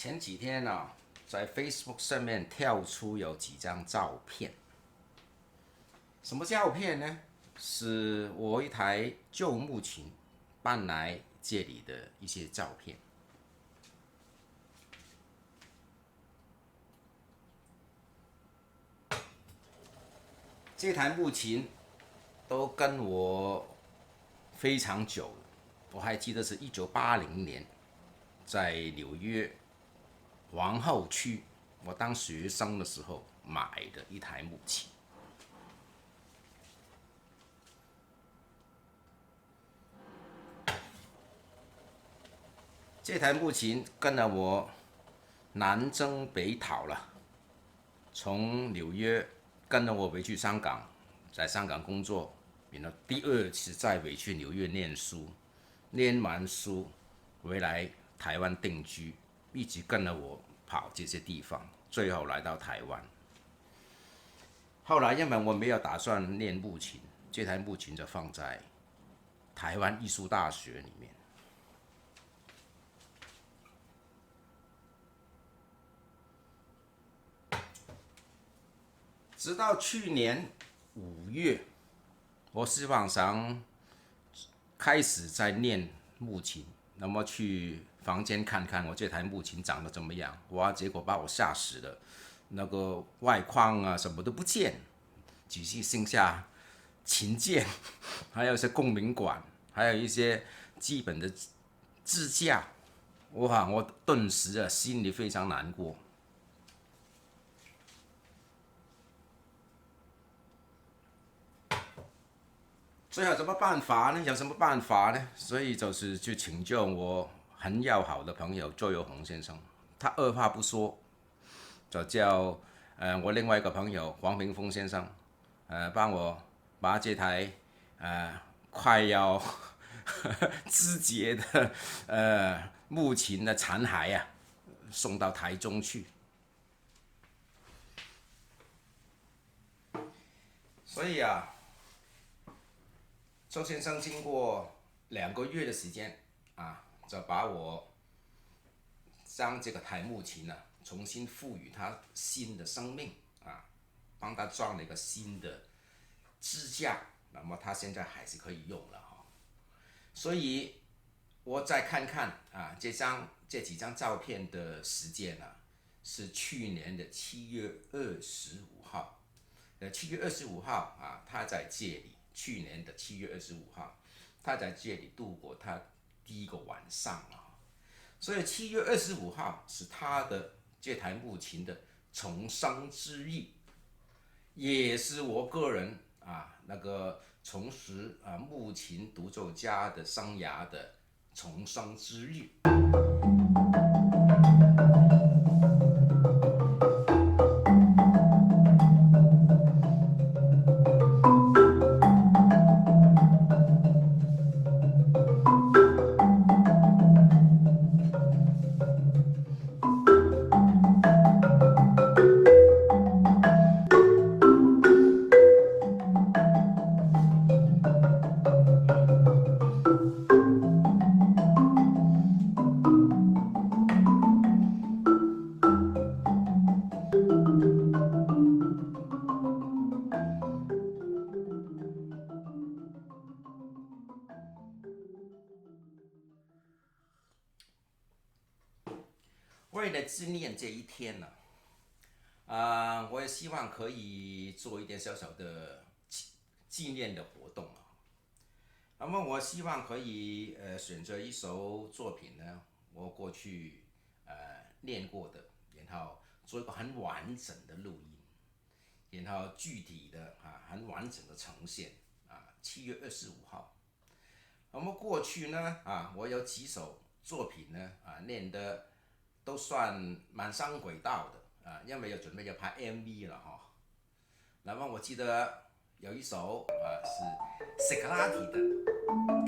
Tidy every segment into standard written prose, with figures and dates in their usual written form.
前几天呢、在 Facebook 上面跳出有几张照片。什么照片呢？是我一台旧木琴搬来这里的一些照片。这台木琴都跟我非常久了，我还记得是1980年在纽约皇后区，我当学生的时候买的一台木琴。这台木琴跟了我南征北讨了，从纽约跟着我回去香港，在香港工作，然后第二次再回去纽约念书，念完书回来台湾定居，一直跟着我跑这些地方，最后来到台湾。后来因为我没有打算练木琴，这台木琴就放在台湾艺术大学里面。直到去年5月，我希望想开始在练木琴，那么去房间看看我这台木琴长得怎么样。哇，结果把我吓死了，那个外框啊什么都不见，只是剩下琴键，还有一些共鸣管，还有一些基本的支架。哇，我顿时啊心里非常难过。最后怎么办法呢？有什么办法呢？所以就是去请教我很要好的朋友周友宏先生，他二话不说就叫我另外一个朋友黄平峰先生，帮我把这台快要肢解的木琴的残骸啊送到台中去。所以啊，周先生经过2个月的时间啊，就把我将这个台木琴呢、重新赋予它新的生命啊，帮它装了一个新的支架，那么它现在还是可以用了哈。所以我再看看啊，这几张照片的时间呢、是去年的7月25号。7月25号啊，他在这里。去年的7月25号，他在这里度过他第一个晚上啊。所以7月25号是他的这台木琴的重生之日，也是我个人啊那个重拾木琴独奏家的生涯的重生之日。为了纪念这一天呢、我也希望可以做一点小小的纪念的活动啊。那么我希望可以选择一首作品呢，我过去练过的，然后做一个很完整的录音，然后具体的很完整的呈现啊。7月25号，那么过去呢我有几首作品呢练的都算蛮上轨道的因为准备要拍 MV 了哈。那么我记得有一首是 Scarlatti 的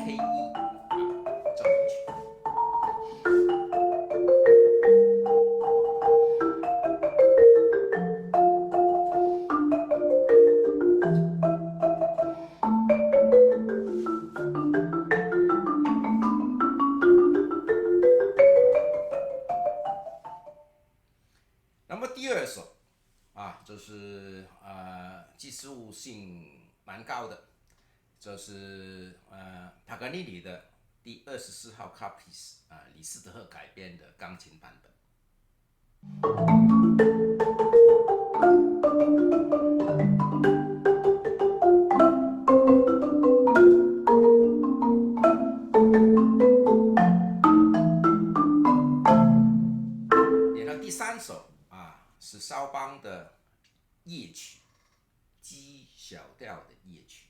K1奏鸣曲。第二首就是技术性蛮高的，就是帕格尼尼的第24号 Caprice 李斯特改编的钢琴版本。然后第三首是肖邦的夜曲，G 小调的夜曲。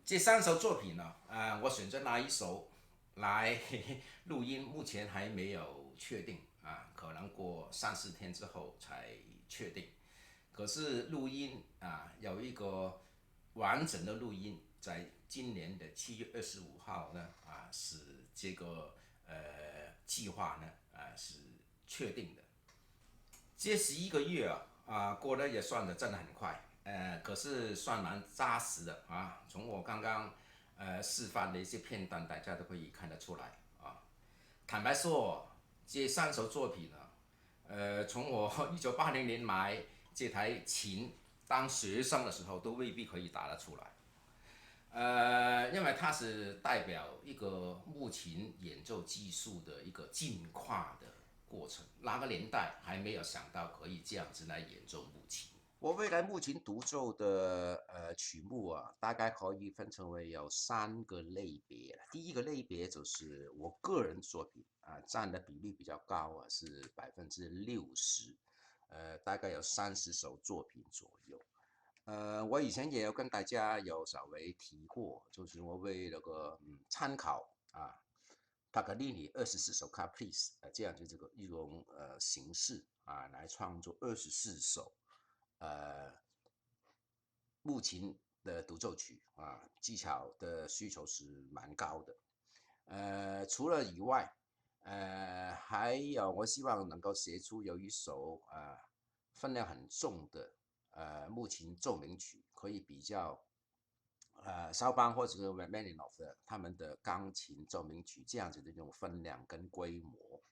这三首作品呢，我选择哪一首来录音，目前还没有确定可能过3-4天之后才确定。可是录音有一个完整的录音，在今年的7月25号呢是这个计划呢是确定的。这11个月过得也算的真的很快。可是算蛮扎实的从我刚刚示范的一些片段，大家都可以看得出来坦白说，这三首作品呢，从我1980年买这台琴当学生的时候，都未必可以打得出来。因为它是代表一个木琴演奏技术的一个进化的过程，那个年代还没有想到可以这样子来演奏木琴。我未来木琴独奏的曲目大概可以分成为有3个类别。第一个类别就是我个人作品占的比例比较高是60%，大概有30首作品左右。我以前也有跟大家有稍微提过，就是我为那个参考帕格尼尼24首 Caprice 这样的这个一种形式来创作24首木琴的独奏曲技巧的需求是蛮高的。除了以外，还有我希望能够写出有一首分量很重的木琴奏鸣曲，可以比较肖邦或者是 Rachmaninoff 的他们的钢琴奏鸣曲这样子的这种分量跟规模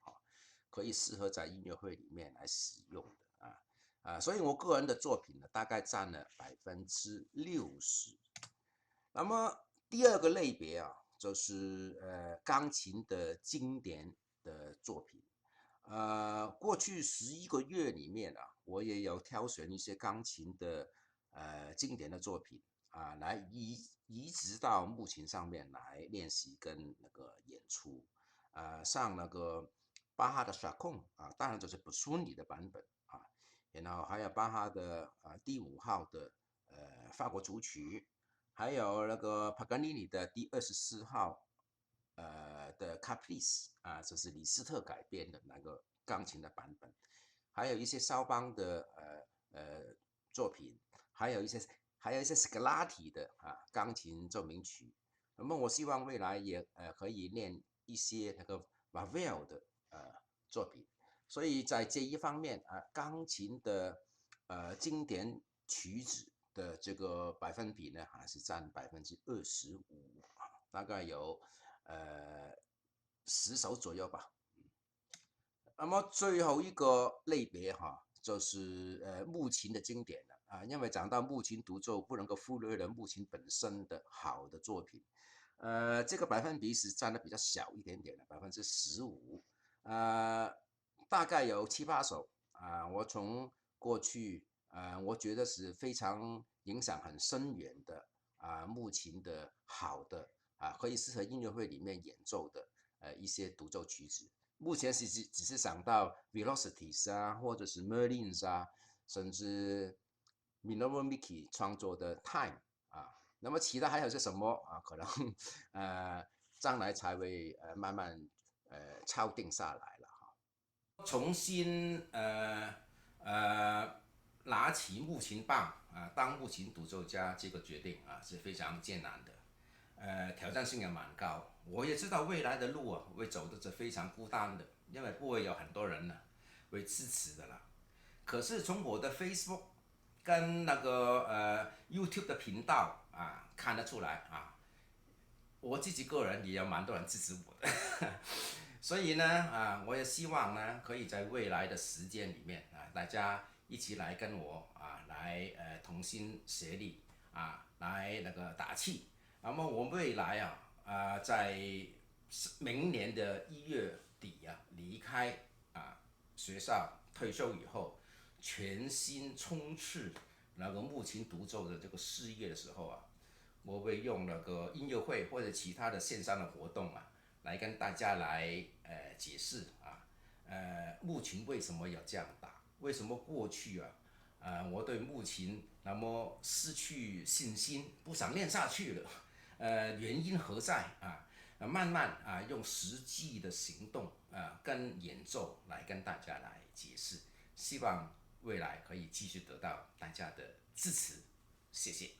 可以适合在音乐会里面来使用的所以我个人的作品呢，大概占了60%。那么第二个类别就是钢琴的经典的作品。过去11个月里面我也有挑选一些钢琴的经典的作品来移植到木琴上面来练习跟那个演出。像那个巴哈的 Chaconne 当然就是不顺利的版本然后还有巴哈的第5号的法国组曲，还有那个帕格尼尼的第24号的 Caprice 这是李斯特改编的那个钢琴的版本，还有一些肖邦的作品，还有一些 Scarlatti 的钢琴奏鸣曲。那么我希望未来也可以练一些那个 Ravel 的作品。所以在这一方面钢琴的经典曲子的这个百分比呢，还是占25%，大概有10首左右吧。那么最后一个类别就是木琴的经典了因为讲到木琴独奏，不能够忽略了木琴本身的好的作品。这个百分比是占的比较小一点点的15%。大概有7-8首我从过去我觉得是非常影响很深远的木琴的好的可以适合音乐会里面演奏的一些独奏曲子。目前只是想到 Velocities 啊，或者是 Merlins 啊，甚至 Minoru Miki 创作的 Time 啊。那么其他还有些什么啊？可能呃将来才会慢慢敲定下来了哈。重新拿起木琴棒当木琴独奏家这个决定是非常艰难的，挑战性也蛮高。我也知道未来的路会走的是非常孤单的，因为不会有很多人呢会支持的啦。可是从我的 Facebook 跟那个YouTube 的频道看得出来我自己个人也有蛮多人支持我的。所以呢我也希望呢可以在未来的时间里面大家一起来跟我来同心协力来那个打气。那么我未来在明年的1月底离开学校退休以后，全心冲刺那个木琴独奏的这个事业的时候我会用那个音乐会或者其他的线上的活动来跟大家来解释木琴为什么要这样打，为什么过去我对木琴那么失去信心，不想练下去了，原因何在慢慢用实际的行动跟演奏来跟大家来解释，希望未来可以继续得到大家的支持，谢谢。